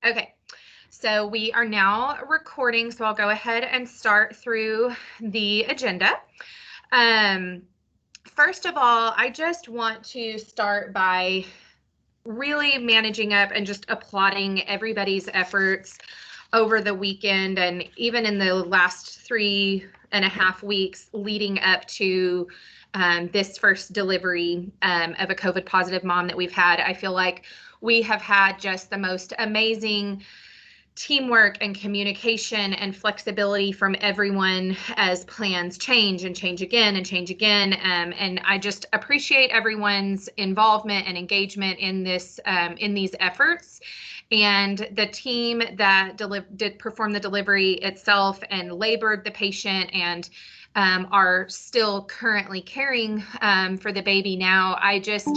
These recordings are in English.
Okay, so we are now recording, so I'll go ahead and start through the agenda. Um, First of all, I just want to start by really managing up and just applauding everybody's efforts over the weekend and even in the last 3.5 weeks leading up to this first delivery of a COVID positive mom that we've had. I feel like we have had just the most amazing teamwork and communication and flexibility from everyone as plans change and change again and change again. And I just appreciate everyone's involvement and engagement in this in these efforts. And the team that did perform the delivery itself and labored the patient and are still currently caring for the baby now. I just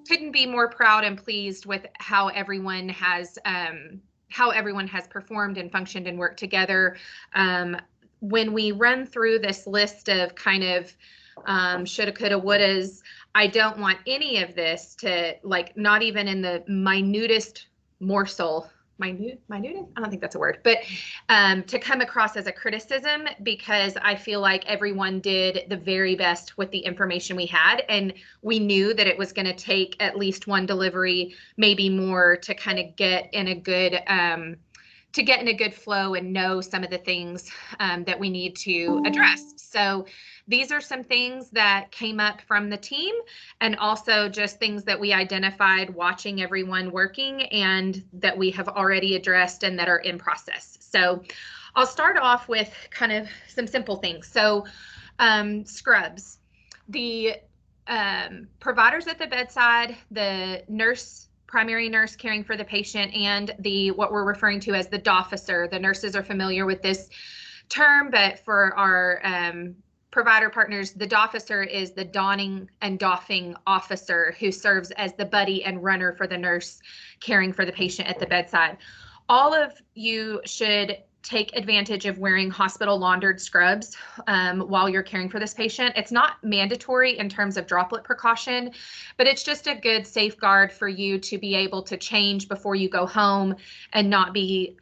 couldn't be more proud and pleased with how everyone has performed and functioned and worked together. When we run through this list of kind of shoulda, coulda, wouldas, I don't want any of this to, like, not even in the minutest morsel, minute? I don't think that's a word, but to come across as a criticism, because I feel like everyone did the very best with the information we had, and we knew that it was going to take at least one delivery, maybe more, to kind of get in a good flow and know some of the things that we need to address. So these are some things that came up from the team, and also just things that we identified watching everyone working and that we have already addressed and that are in process. So I'll start off with kind of some simple things. So scrubs. The providers at the bedside, the primary nurse caring for the patient, and what we're referring to as the DOFficer. The nurses are familiar with this term, but for our provider partners, the DOFficer is the donning and doffing officer who serves as the buddy and runner for the nurse caring for the patient at the bedside. All of you should take advantage of wearing hospital laundered scrubs while you're caring for this patient. It's not mandatory in terms of droplet precaution, but it's just a good safeguard for you to be able to change before you go home and not be,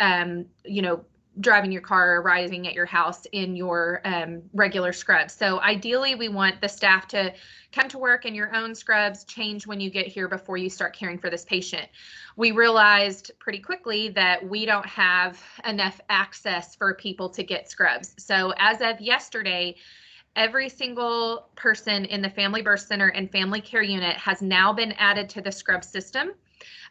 driving your car or arriving at your house in your regular scrubs. So ideally, we want the staff to come to work in your own scrubs, change when you get here before you start caring for this patient. We realized pretty quickly that we don't have enough access for people to get scrubs. So as of yesterday, every single person in the Family Birth Center and Family Care Unit has now been added to the scrub system.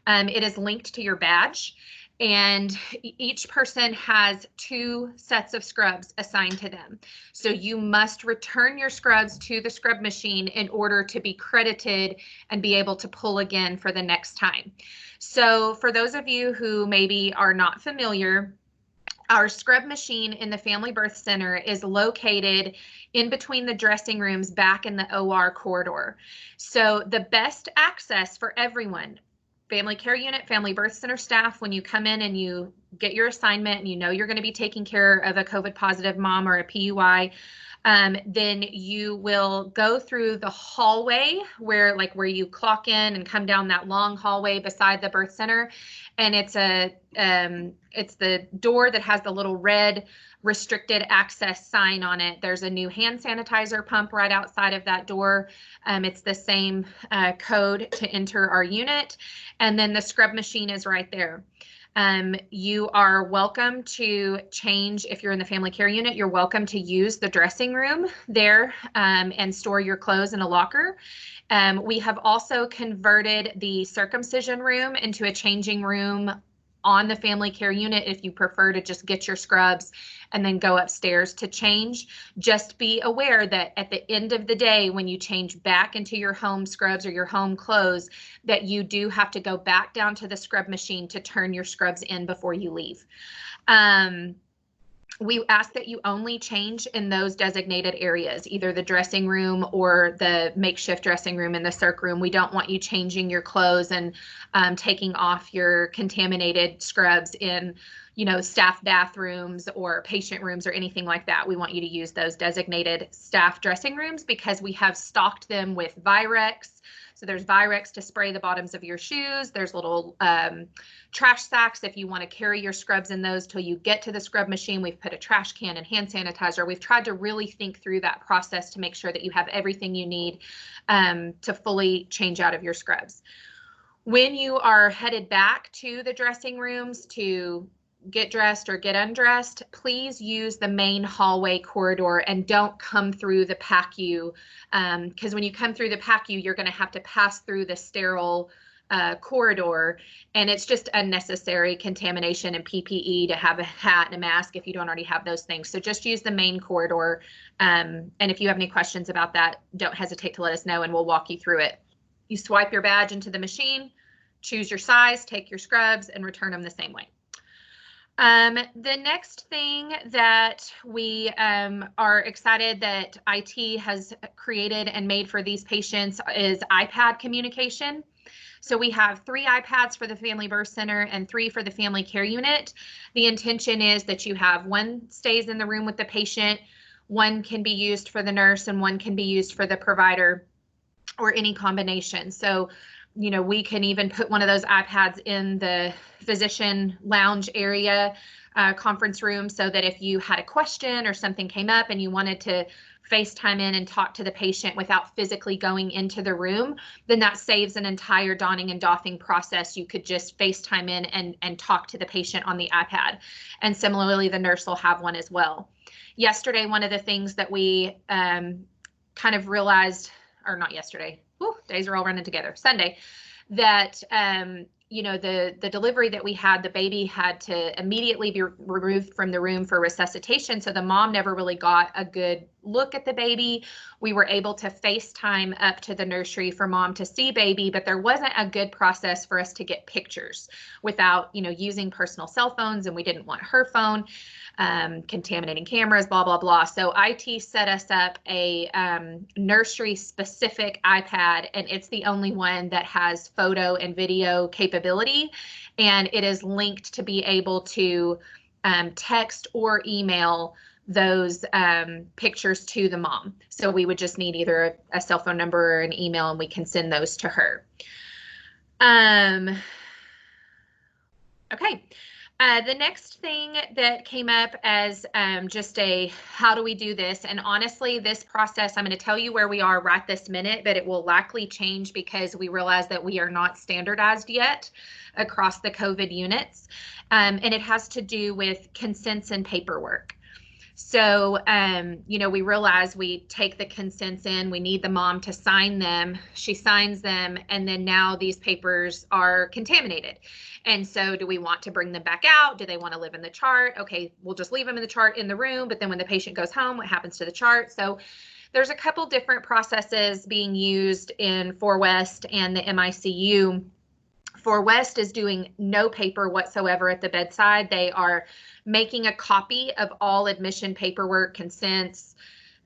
It is linked to your badge, and each person has 2 sets of scrubs assigned to them. So you must return your scrubs to the scrub machine in order to be credited and be able to pull again for the next time. So for those of you who maybe are not familiar, our scrub machine in the Family Birth Center is located in between the dressing rooms back in the OR corridor. So the best access for everyone, Family Care Unit, Family Birth Center staff, when you come in and you get your assignment and you know you're going to be taking care of a COVID positive mom or a PUI, then you will go through the hallway where you clock in and come down that long hallway beside the birth center, and it's the door that has the little red restricted access sign on it. There's a new hand sanitizer pump right outside of that door. It's the same code to enter our unit, and then the scrub machine is right there. You are welcome to change. If you're in the Family Care Unit, you're welcome to use the dressing room there and store your clothes in a locker. We have also converted the circumcision room into a changing room on the Family Care Unit if you prefer to just get your scrubs and then go upstairs to change. Just be aware that at the end of the day, when you change back into your home scrubs or your home clothes, that you do have to go back down to the scrub machine to turn your scrubs in before you leave. We ask that you only change in those designated areas, either the dressing room or the makeshift dressing room in the circ room. We don't want you changing your clothes and taking off your contaminated scrubs in, staff bathrooms or patient rooms or anything like that. We want you to use those designated staff dressing rooms because we have stocked them with Virex, So there's Virex to spray the bottoms of your shoes. There's little trash sacks if you want to carry your scrubs in those till you get to the scrub machine. We've put a trash can and hand sanitizer. We've tried to really think through that process to make sure that you have everything you need to fully change out of your scrubs. When you are headed back to the dressing rooms to get dressed or get undressed, please use the main hallway corridor and don't come through the PACU, because when you come through the PACU, you're going to have to pass through the sterile corridor, and it's just unnecessary contamination and PPE to have a hat and a mask if you don't already have those things. So just use the main corridor, and if you have any questions about that, don't hesitate to let us know and we'll walk you through it. You swipe your badge into the machine, choose your size, take your scrubs, and return them the same way. The next thing that we are excited that IT has created and made for these patients is iPad communication. So we have 3 iPads for the Family Birth Center and 3 for the Family Care Unit. The intention is that you have 1 stays in the room with the patient, 1 can be used for the nurse, and 1 can be used for the provider, or any combination. So, you know, we can even put one of those iPads in the physician lounge area, conference room, so that if you had a question or something came up and you wanted to FaceTime in and talk to the patient without physically going into the room, then that saves an entire donning and doffing process. You could just FaceTime in and talk to the patient on the iPad. And similarly, the nurse will have one as well. Yesterday, one of the things that we kind of realized, or not yesterday, days are all running together, Sunday, that you know, the delivery that we had, the baby had to immediately be removed from the room for resuscitation. So the mom never really got a good look at the baby. We were able to FaceTime up to the nursery for mom to see baby, but there wasn't a good process for us to get pictures without, you know, using personal cell phones, and we didn't want her phone contaminating cameras, blah, blah, blah. So IT set us up a nursery specific iPad, and it's the only one that has photo and video capability. And it is linked to be able to text or email those pictures to the mom. So we would just need either a cell phone number or an email, and we can send those to her. Okay. The next thing that came up as just a how do we do this? And honestly, this process, I'm going to tell you where we are right this minute, but it will likely change because we realize that we are not standardized yet across the COVID units. And it has to do with consents and paperwork. So, you know, we realize we take the consents in, we need the mom to sign them, she signs them, and then now these papers are contaminated. And so do we want to bring them back out? Do they want to live in the chart? Okay, we'll just leave them in the chart in the room, but then when the patient goes home, what happens to the chart? So there's a couple different processes being used in 4West and the MICU. 4West is doing no paper whatsoever at the bedside. They are making a copy of all admission paperwork, consents,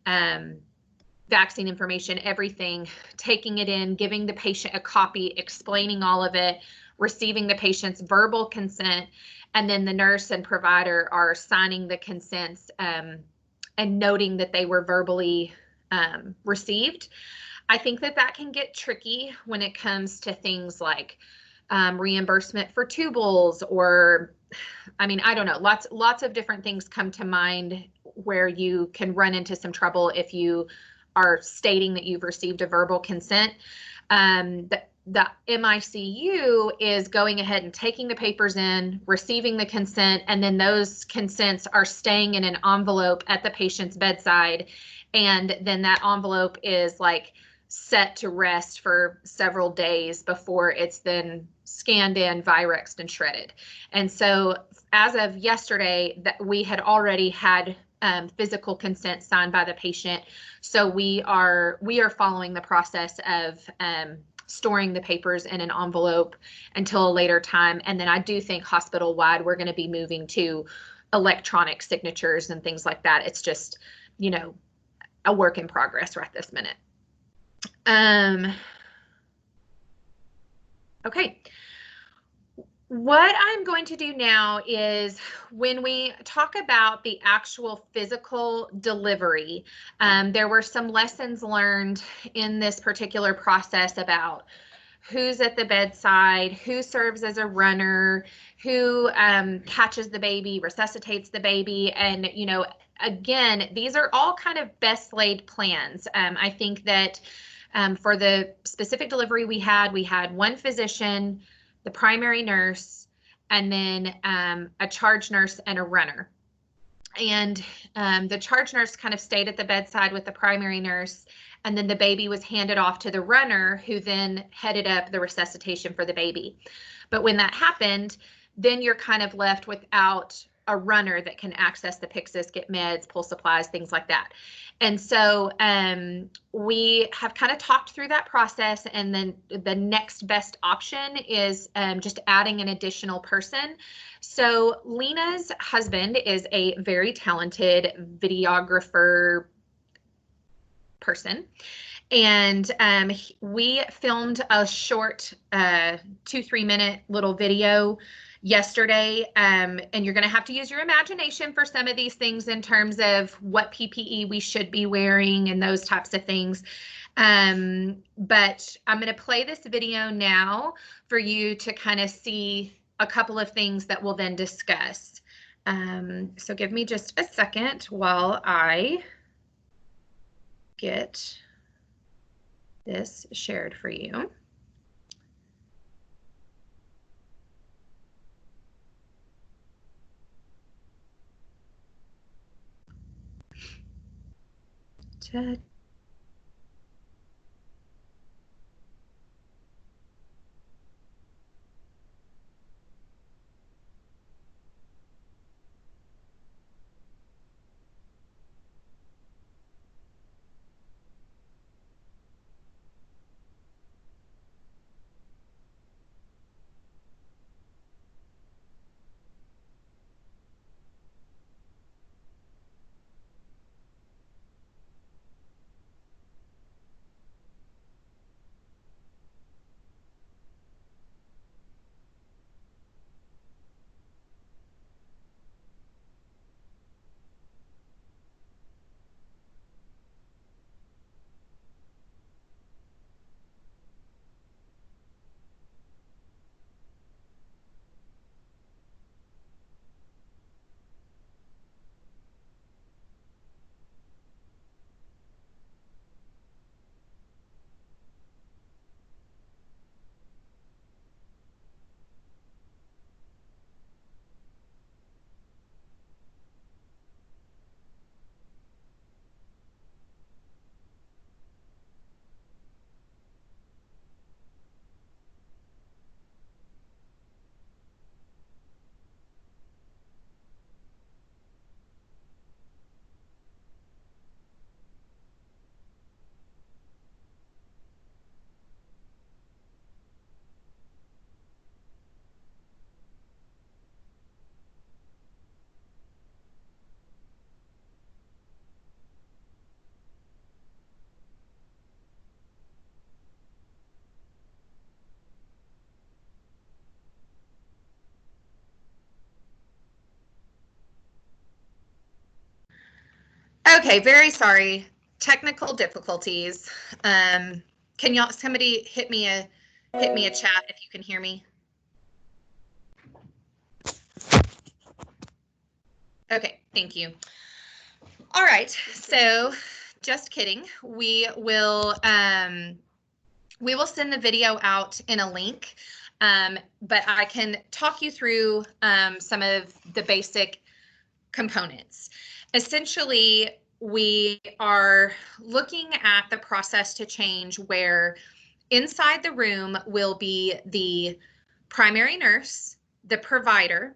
vaccine information, everything, taking it in, giving the patient a copy, explaining all of it, receiving the patient's verbal consent, and then the nurse and provider are signing the consents and noting that they were verbally received. I think that that can get tricky when it comes to things like reimbursement for tubules, or, I mean, I don't know, lots of different things come to mind where you can run into some trouble if you are stating that you've received a verbal consent. The MICU is going ahead and taking the papers in, receiving the consent, and then those consents are staying in an envelope at the patient's bedside. And then that envelope is like set to rest for several days before it's then scanned in, Virexed, and shredded. And so as of yesterday, that we had already had physical consent signed by the patient. So we are following the process of storing the papers in an envelope until a later time. And then I do think hospital-wide, we're going to be moving to electronic signatures and things like that. It's just, you know, a work in progress right this minute. Okay. What I'm going to do now is when we talk about the actual physical delivery, there were some lessons learned in this particular process about who's at the bedside, who serves as a runner, who catches the baby, resuscitates the baby. And, you know, again, these are all kind of best laid plans. I think that for the specific delivery we had one physician, the primary nurse, and then a charge nurse and a runner. And the charge nurse kind of stayed at the bedside with the primary nurse, and then the baby was handed off to the runner, who then headed up the resuscitation for the baby. But when that happened, then you're kind of left without a runner that can access the Pyxis, get meds, pull supplies, things like that. And so we have kind of talked through that process, and then the next best option is just adding an additional person. So Lena's husband is a very talented videographer person. And we filmed a short 2-3 minute little video yesterday. And you're going to have to use your imagination for some of these things in terms of what PPE we should be wearing and those types of things. But I'm going to play this video now for you to kind of see a couple of things that we'll then discuss. So give me just a second while I get this shared for you. Okay, very sorry. Technical difficulties. Can y'all, somebody hit me a chat if you can hear me? Okay, thank you. All right, so just kidding. We will send the video out in a link, but I can talk you through some of the basic components. Essentially, we are looking at the process to change where inside the room will be the primary nurse, the provider,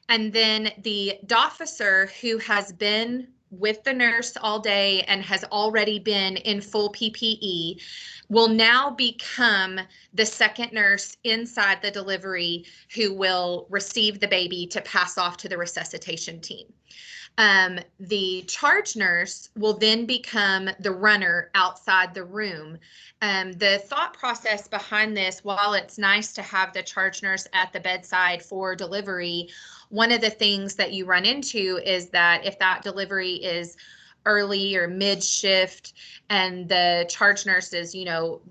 and then the DOFficer who has been with the nurse all day and has already been in full PPE will now become the second nurse inside the delivery who will receive the baby to pass off to the resuscitation team. The charge nurse will then become the runner outside the room. The thought process behind this, while it's nice to have the charge nurse at the bedside for delivery, one of the things that you run into is that if that delivery is early or mid shift and the charge nurse is,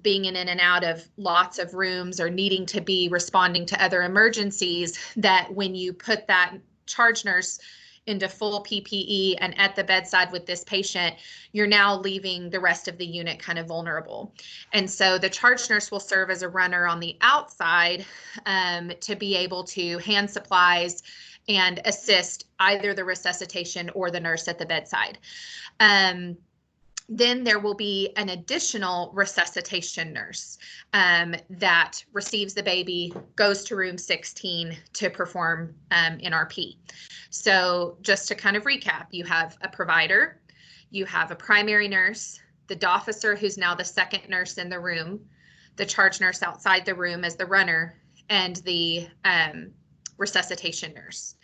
being in and out of lots of rooms or needing to be responding to other emergencies, that when you put that charge nurse into full PPE and at the bedside with this patient, you're now leaving the rest of the unit kind of vulnerable. And so the charge nurse will serve as a runner on the outside to be able to hand supplies and assist either the resuscitation or the nurse at the bedside. Then there will be an additional resuscitation nurse that receives the baby, goes to room 16 to perform NRP. So just to kind of recap, you have a provider, you have a primary nurse, the DOFficer, who's now the second nurse in the room, the charge nurse outside the room as the runner, and the resuscitation nurse.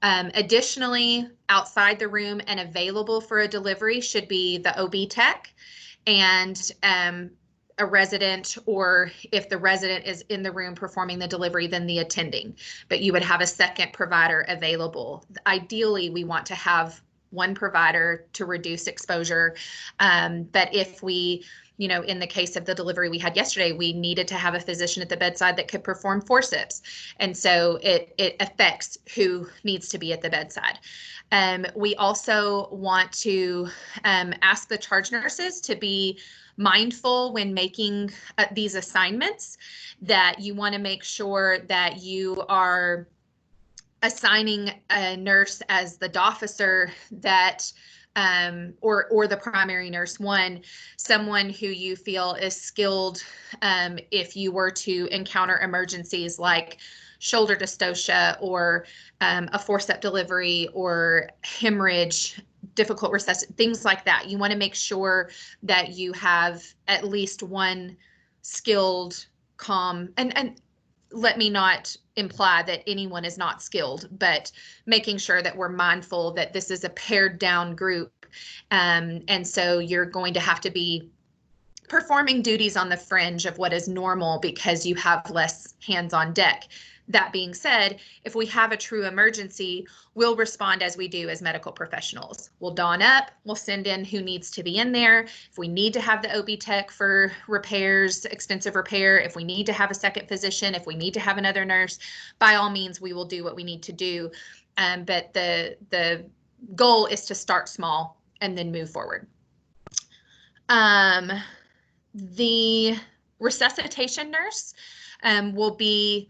Additionally, outside the room and available for a delivery should be the OB tech and a resident, or if the resident is in the room performing the delivery, then the attending. But you would have a second provider available. Ideally, we want to have one provider to reduce exposure. But if we, in the case of the delivery we had yesterday, we needed to have a physician at the bedside that could perform forceps. And so it affects who needs to be at the bedside. We also want to ask the charge nurses to be mindful when making these assignments, that you want to make sure that you are assigning a nurse as the DOFficer that or the primary nurse, someone who you feel is skilled if you were to encounter emergencies like shoulder dystocia or a forceps delivery or hemorrhage, difficult resuscitation, things like that. You want to make sure that you have at least one skilled, calm, and let me not imply that anyone is not skilled, but making sure that we're mindful that this is a pared down group. And so you're going to have to be performing duties on the fringe of what is normal because you have less hands on deck. That being said, if we have a true emergency, we'll respond as we do as medical professionals. We'll dawn up, we'll send in who needs to be in there. If we need to have the OB tech for repairs, extensive repair, if we need to have a second physician, if we need to have another nurse, by all means, we will do what we need to do. But the goal is to start small and then move forward. The resuscitation nurse will be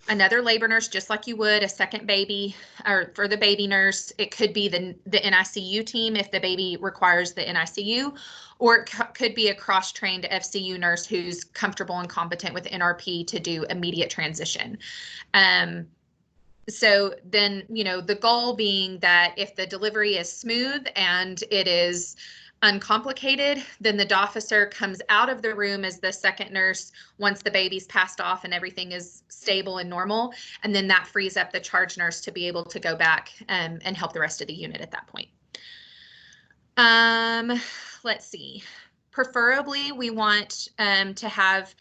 another labor nurse, just like you would a second baby, or for the baby nurse. It could be the NICU team if the baby requires the NICU, or it could be a cross-trained FCU nurse who's comfortable and competent with NRP to do immediate transition. So then, the goal being that if the delivery is smooth and it is uncomplicated, then the DOFficer comes out of the room as the second nurse once the baby's passed off and everything is stable and normal. And then that frees up the charge nurse to be able to go back and help the rest of the unit at that point. Let's see. Preferably, we want to have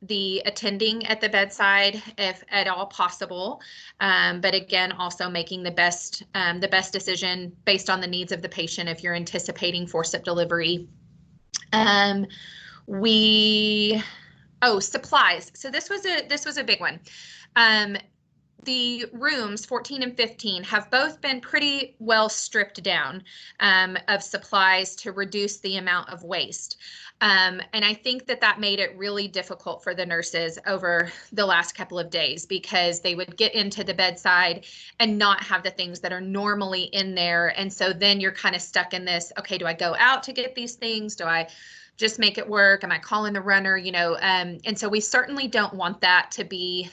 the attending at the bedside if at all possible, but again, also making the best decision based on the needs of the patient if you're anticipating forceps delivery. Supplies. So this was a big one. The rooms 14 and 15 have both been pretty well stripped down of supplies to reduce the amount of waste. And I think that made it really difficult for the nurses over the last couple of days, because they would get into the bedside and not have the things that are normally in there. And so then you're kind of stuck in this, okay, do I go out to get these things? Do I just make it work? Am I calling the runner? And so we certainly don't want that to be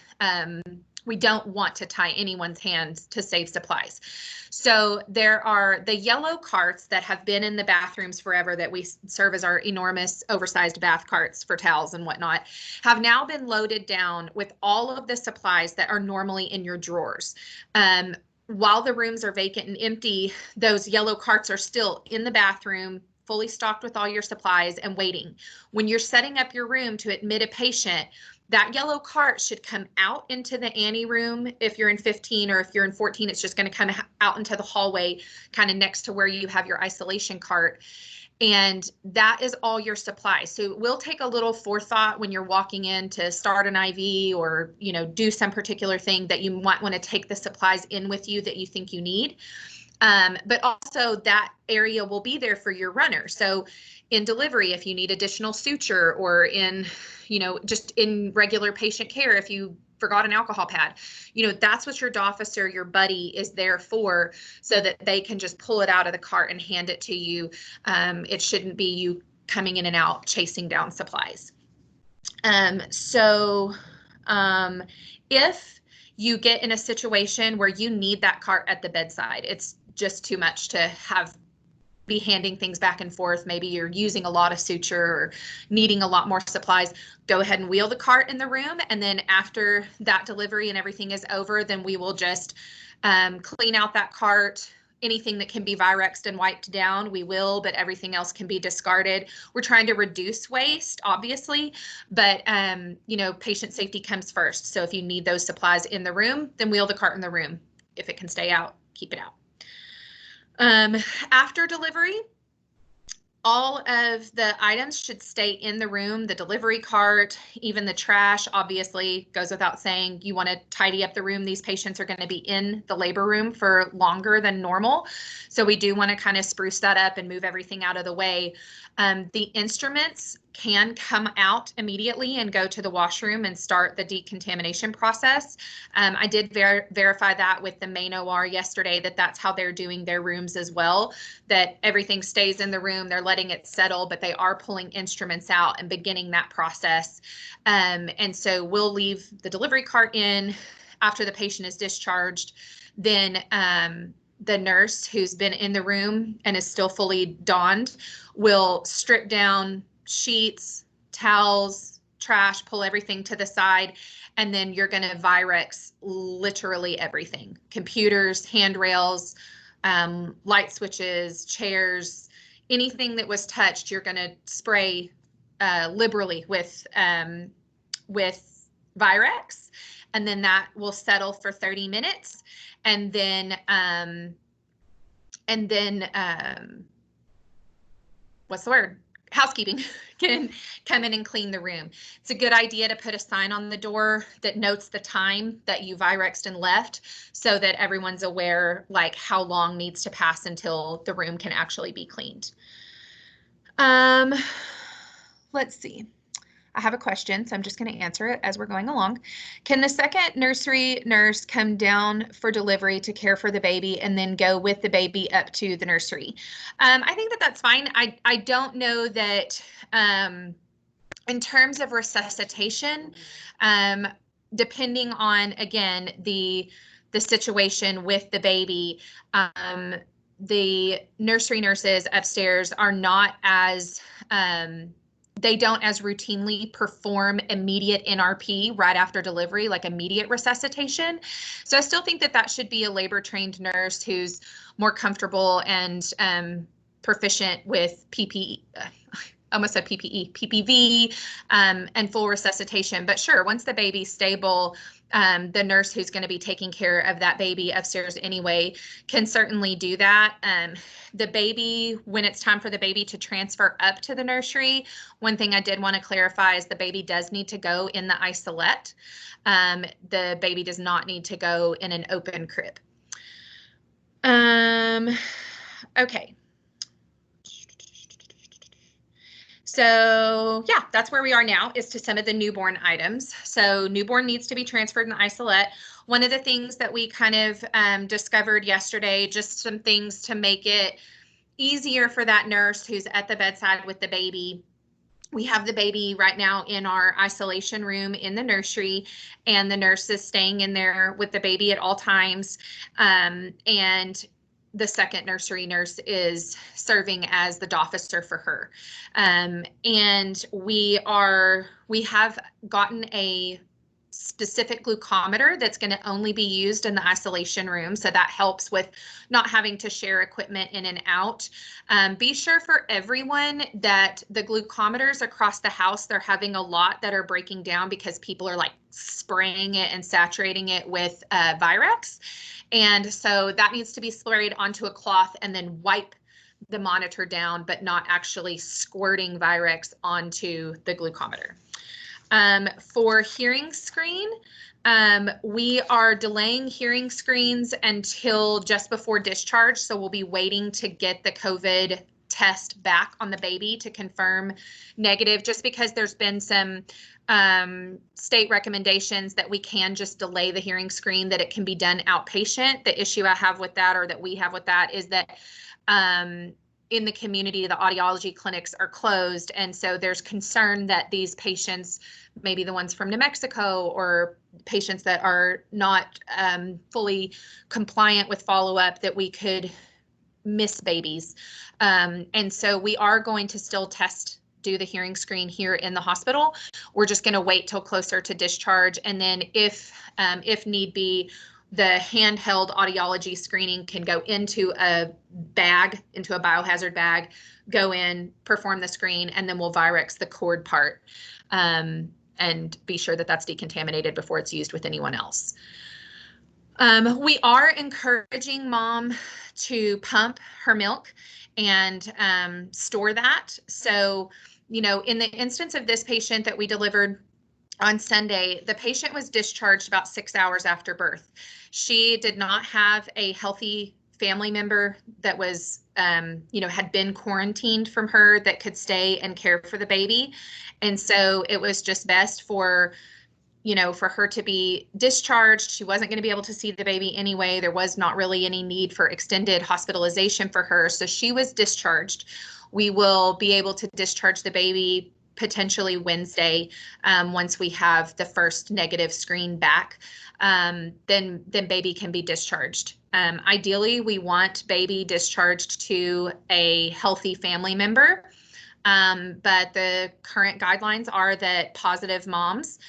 We don't want to tie anyone's hands to save supplies. So there are the yellow carts that have been in the bathrooms forever that we serve as our enormous oversized bath carts for towels and whatnot, have now been loaded down with all of the supplies that are normally in your drawers. While the rooms are vacant and empty, those yellow carts are still in the bathroom, fully stocked with all your supplies and waiting. When you're setting up your room to admit a patient, that yellow cart should come out into the Annie room. If you're in 15 or if you're in 14, it's just going to come out into the hallway, kind of next to where you have your isolation cart. And that is all your supplies. So we'll take a little forethought when you're walking in to start an IV or, you know, do some particular thing that you might want to take the supplies in with you that you think you need. But also that area will be there for your runner. So in delivery, if you need additional suture, or in, you know, just in regular patient care, if you forgot an alcohol pad, you know, that's what your officer, your buddy is there for, so that they can just pull it out of the cart and hand it to you. It shouldn't be you coming in and out chasing down supplies. If you get in a situation where you need that cart at the bedside, it's just too much to be handing things back and forth. Maybe you're using a lot of suture or needing a lot more supplies. Go ahead and wheel the cart in the room. And then after that delivery and everything is over, then we will just clean out that cart. Anything that can be Virexed and wiped down, we will, but everything else can be discarded. We're trying to reduce waste, obviously, but you know, patient safety comes first. So if you need those supplies in the room, then wheel the cart in the room. If it can stay out, keep it out. After delivery, all of the items should stay in the room. The delivery cart, even the trash, obviously goes without saying. You want to tidy up the room. These patients are going to be in the labor room for longer than normal. So we do want to kind of spruce that up and move everything out of the way. The instruments can come out immediately and go to the washroom and start the decontamination process. I did verify that with the main OR yesterday, that that's how they're doing their rooms as well, that everything stays in the room, they're letting it settle, but they are pulling instruments out and beginning that process. And so we'll leave the delivery cart in after the patient is discharged. Then the nurse who's been in the room and is still fully donned will strip down sheets, towels, trash, pull everything to the side, and then you're going to Virex literally everything. Computers, handrails, light switches, chairs, anything that was touched, you're going to spray liberally with Virex, and then that will settle for 30 minutes. And then what's the word? Housekeeping can come in and clean the room. It's a good idea to put a sign on the door that notes the time that you Virexed and left, so that everyone's aware, like, how long needs to pass until the room can actually be cleaned. Let's see. I have a question, so I'm just going to answer it as we're going along. Can the second nursery nurse come down for delivery to care for the baby and then go with the baby up to the nursery? I think that that's fine. I don't know that in terms of resuscitation, depending on, again, the situation with the baby, the nursery nurses upstairs are not as they don't as routinely perform immediate NRP right after delivery, like immediate resuscitation. So I still think that that should be a labor trained nurse who's more comfortable and proficient with PPE. Almost said PPE, PPV, and full resuscitation. But sure, once the baby's stable, the nurse who's going to be taking care of that baby upstairs anyway can certainly do that. The baby, when it's time for the baby to transfer up to the nursery, one thing I did want to clarify is the baby does need to go in the isolette. The baby does not need to go in an open crib. Okay. So yeah, that's where we are now, is to some of the newborn items. So newborn needs to be transferred in the isolette. One of the things that we kind of discovered yesterday, just some things to make it easier for that nurse who's at the bedside with the baby, We have the baby right now in our isolation room in the nursery, and the nurse is staying in there with the baby at all times. And the second nursery nurse is serving as the officer for her. And we have gotten a specific glucometer that's going to only be used in the isolation room. So that helps with not having to share equipment in and out. Be sure for everyone that the glucometers across the house, they're having a lot that are breaking down because people are like spraying it and saturating it with Virex. And so that needs to be sprayed onto a cloth and then wipe the monitor down, but not actually squirting Virex onto the glucometer. For hearing screen, we are delaying hearing screens until just before discharge. So we'll be waiting to get the COVID test back on the baby to confirm negative, just because there's been some state recommendations that we can just delay the hearing screen, that it can be done outpatient. The issue I have with that, or that we have with that, is that in the community, the audiology clinics are closed. And so there's concern that these patients, maybe the ones from New Mexico, or patients that are not fully compliant with follow-up, that we could miss babies. And so we are going to still do the hearing screen here in the hospital. We're just going to wait till closer to discharge. And then if need be, the handheld audiology screening can go into a bag, into a biohazard bag, go in, perform the screen, and then we'll Virex the cord part and be sure that that's decontaminated before it's used with anyone else. We are encouraging mom to pump her milk and store that. So, you know, in the instance of this patient that we delivered on Sunday, the patient was discharged about 6 hours after birth. She did not have a healthy family member that was, had been quarantined from her, that could stay and care for the baby. And so it was just best for her to be discharged. She wasn't going to be able to see the baby anyway. There was not really any need for extended hospitalization for her. So she was discharged. We will be able to discharge the baby potentially Wednesday, once we have the first negative screen back. Then baby can be discharged. Ideally, we want baby discharged to a healthy family member, but the current guidelines are that positive moms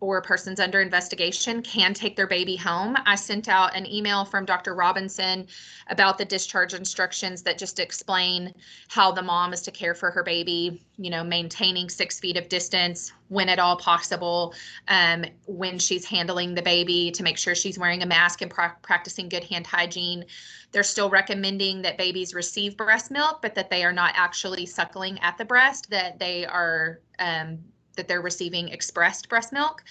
or persons under investigation can take their baby home. I sent out an email from Dr. Robinson about the discharge instructions that just explain how the mom is to care for her baby, maintaining 6 feet of distance when at all possible, when she's handling the baby, to make sure she's wearing a mask and practicing good hand hygiene. They're still recommending that babies receive breast milk, but that they are not actually suckling at the breast, that they are that they're receiving expressed breast milk.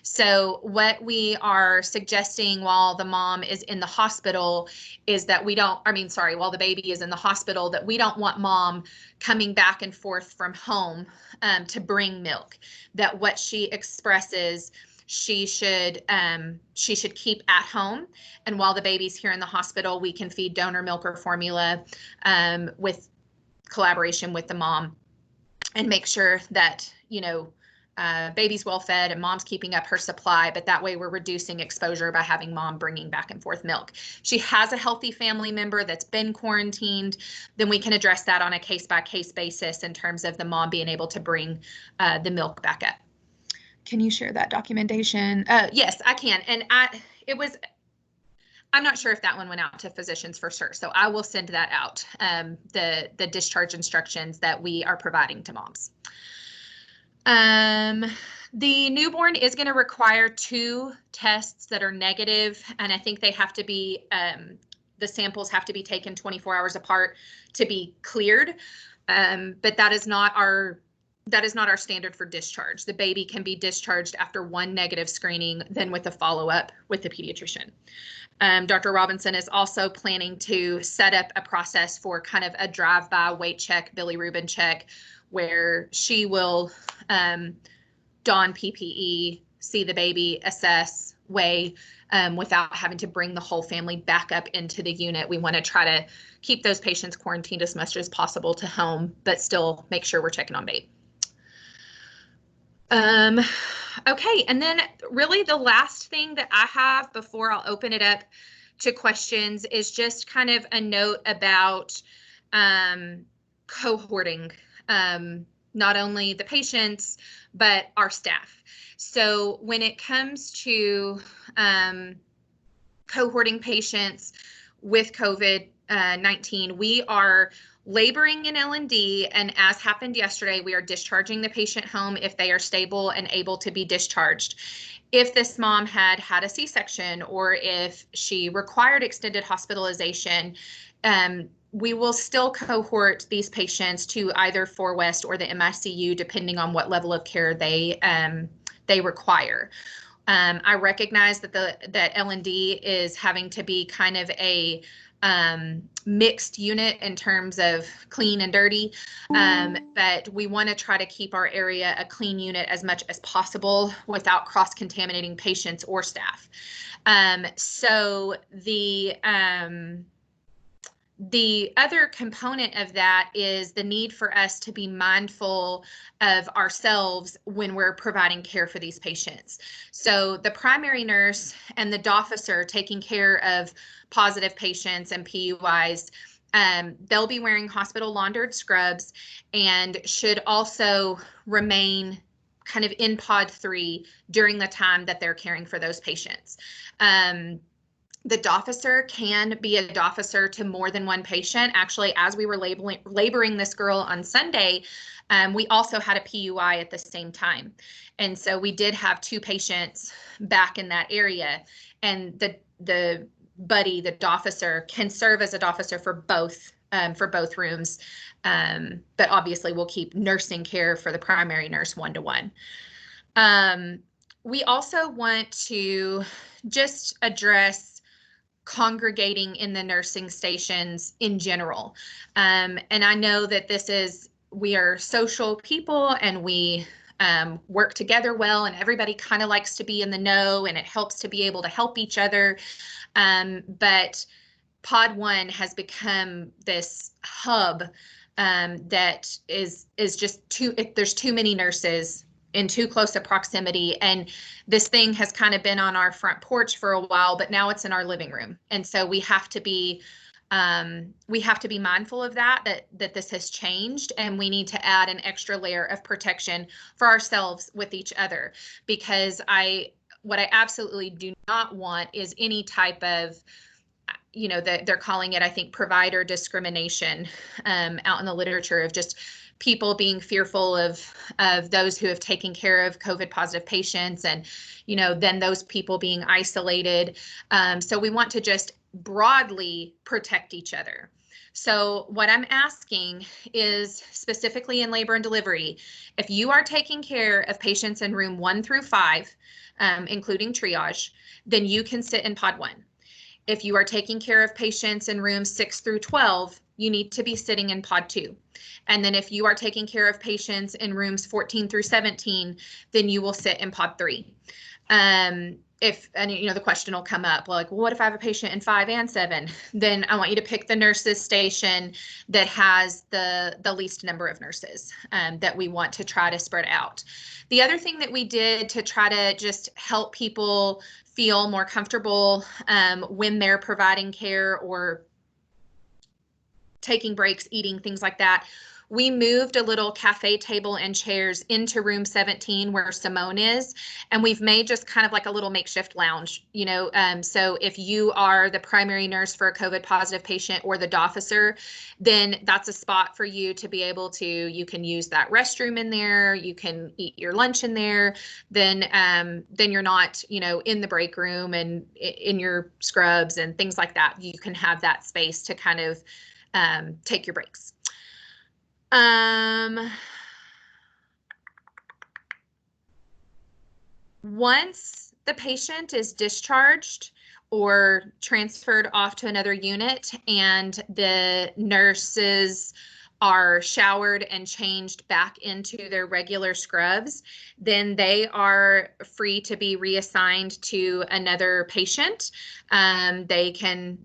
So what we are suggesting while the mom is in the hospital is that while the baby is in the hospital, that we don't want mom coming back and forth from home to bring milk, that what she expresses, she should keep at home. And while the baby's here in the hospital, we can feed donor milk or formula with collaboration with the mom, and make sure that, baby's well fed and mom's keeping up her supply, but that way we're reducing exposure by having mom bringing back and forth milk. She has a healthy family member that's been quarantined, then we can address that on a case-by-case basis in terms of the mom being able to bring the milk back up. Can you share that documentation? Yes, I can. And I'm not sure if that one went out to Physicians for sure, so I will send that out, the discharge instructions that we are providing to moms. The newborn is going to require 2 tests that are negative, and I think they have to be, the samples have to be taken 24 hours apart to be cleared, but that is not our standard for discharge. The baby can be discharged after 1 negative screening, then with a follow-up with the pediatrician. Dr. Robinson is also planning to set up a process for kind of a drive-by weight check, bilirubin check, where she will don PPE, see the baby, assess, weigh, without having to bring the whole family back up into the unit. We want to try to keep those patients quarantined as much as possible to home, but still make sure we're checking on babe. Um, okay, and then really the last thing that I have before I'll open it up to questions is just kind of a note about cohorting, not only the patients, but our staff. So when it comes to cohorting patients with COVID-19, we are laboring in L&D, and as happened yesterday, we are discharging the patient home if they are stable and able to be discharged. If this mom had had a C-section or if she required extended hospitalization, we will still cohort these patients to either 4 West or the MICU, depending on what level of care they require. I recognize that L&D is having to be kind of a mixed unit in terms of clean and dirty, but we want to try to keep our area a clean unit as much as possible without cross-contaminating patients or staff. So the other component of that is the need for us to be mindful of ourselves when we're providing care for these patients. So the primary nurse and the officer taking care of positive patients and PUIs, they'll be wearing hospital laundered scrubs and should also remain kind of in pod 3 during the time that they're caring for those patients. The DOFficer can be a DOFficer to more than one patient. Actually, as we were laboring this girl on Sunday, we also had a PUI at the same time. And so we did have 2 patients back in that area. And the buddy, the DOFficer, can serve as a DOFficer for both rooms. But obviously we'll keep nursing care for the primary nurse 1-to-1. We also want to just address congregating in the nursing stations in general. And I know that we are social people and we work together well, and everybody kind of likes to be in the know, and it helps to be able to help each other. But Pod 1 has become this hub that is just there's too many nurses in too close a proximity. And this thing has kind of been on our front porch for a while, but now it's in our living room. And so we have to be mindful of that this has changed, and we need to add an extra layer of protection for ourselves with each other, because what I absolutely do not want is any type of, they're calling it, I think, provider discrimination out in the literature, of just people being fearful of those who have taken care of COVID positive patients, and then those people being isolated. So we want to just broadly protect each other. So what I'm asking is, specifically in labor and delivery, if you are taking care of patients in room 1 through 5, including triage, then you can sit in pod 1. If you are taking care of patients in rooms 6 through 12, you need to be sitting in pod 2. And then if you are taking care of patients in rooms 14 through 17, then you will sit in pod 3. The question will come up, like, well, what if I have a patient in 5 and 7? Then I want you to pick the nurses station that has the least number of nurses that we want to try to spread out. The other thing that we did to try to just help people feel more comfortable when they're providing care or taking breaks, eating, things like that, we moved a little cafe table and chairs into room 17 where Simone is, and we've made just kind of like a little makeshift lounge, so if you are the primary nurse for a COVID positive patient or the DOFficer, then that's a spot for you to be able to, you can use that restroom in there, you can eat your lunch in there, then you're not, in the break room and in your scrubs and things like that. You can have that space to kind of take your breaks. Once the patient is discharged or transferred off to another unit and the nurses are showered and changed back into their regular scrubs, then they are free to be reassigned to another patient. They can,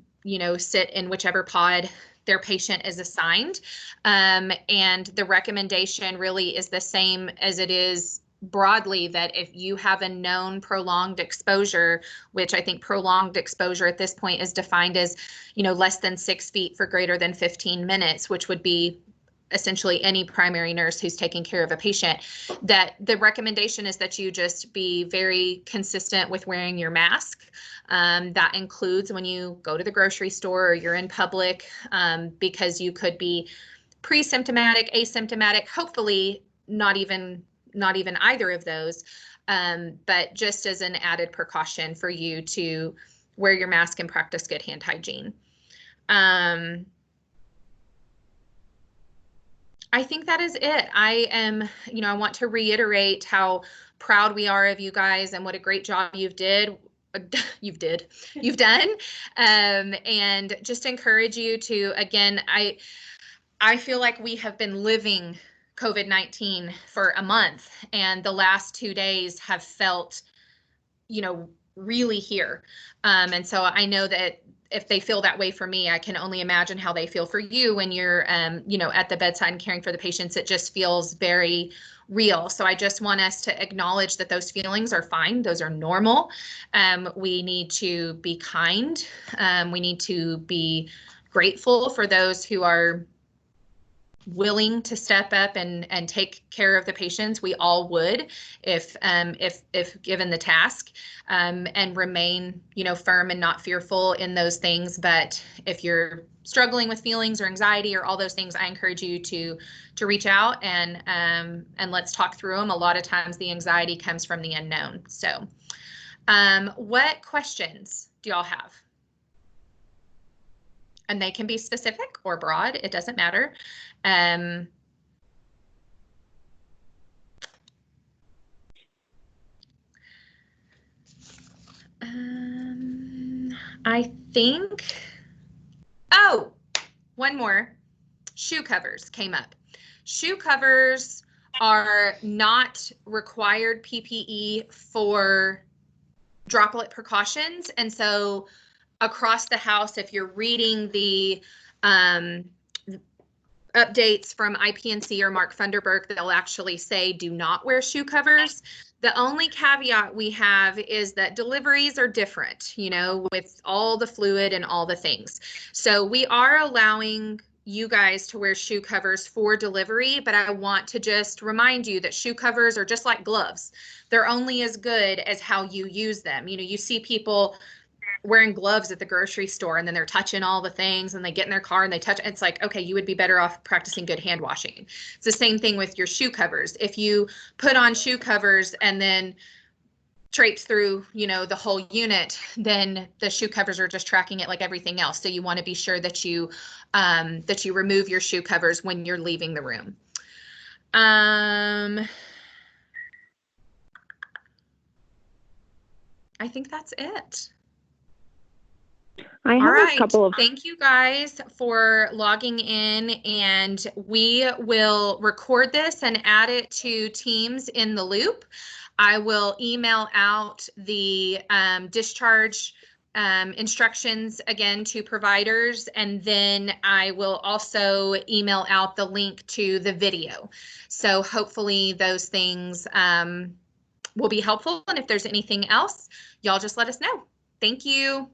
sit in whichever pod their patient is assigned. And the recommendation really is the same as it is broadly that if you have a known prolonged exposure, which I think prolonged exposure at this point is defined as, less than 6 feet for greater than 15 minutes, which would be essentially any primary nurse who's taking care of a patient, that the recommendation is that you just be very consistent with wearing your mask. That includes when you go to the grocery store or you're in public, because you could be pre-symptomatic, asymptomatic, hopefully not even either of those, but just as an added precaution for you to wear your mask and practice good hand hygiene. I think that is it. I want to reiterate how proud we are of you guys and what a great job you've done. And just encourage you to, again, I feel like we have been living COVID-19 for a month, and the last 2 days have felt, really here. And so I know that if they feel that way for me, I can only imagine how they feel for you when you're, at the bedside and caring for the patients. It just feels very real. So I just want us to acknowledge that those feelings are fine. Those are normal. We need to be kind. We need to be grateful for those who are willing to step up and take care of the patients. We all would if given the task, and remain, firm and not fearful in those things. But if you're struggling with feelings or anxiety or all those things, I encourage you to reach out and let's talk through them. A lot of times the anxiety comes from the unknown. So what questions do y'all have? And they can be specific or broad, it doesn't matter. I think, one more. Shoe covers came up. Shoe covers are not required PPE for droplet precautions. And so across the house, if you're reading the updates from IPNC or Mark Funderburk, they'll actually say do not wear shoe covers. The only caveat we have is that deliveries are different, with all the fluid and all the things. So we are allowing you guys to wear shoe covers for delivery, but I want to just remind you that shoe covers are just like gloves. They're only as good as how you use them. You see people wearing gloves at the grocery store and then they're touching all the things and they get in their car and they touch. It's like, okay, you would be better off practicing good hand washing. It's the same thing with your shoe covers. If you put on shoe covers and then traipse through, the whole unit, then the shoe covers are just tracking it like everything else. So you want to be sure that you remove your shoe covers when you're leaving the room. I think that's it. I have a couple of. Thank you guys for logging in, and we will record this and add it to Teams in the Loop. I will email out the discharge instructions again to providers, and then I will also email out the link to the video. So hopefully those things will be helpful, and if there's anything else, y'all just let us know. Thank you.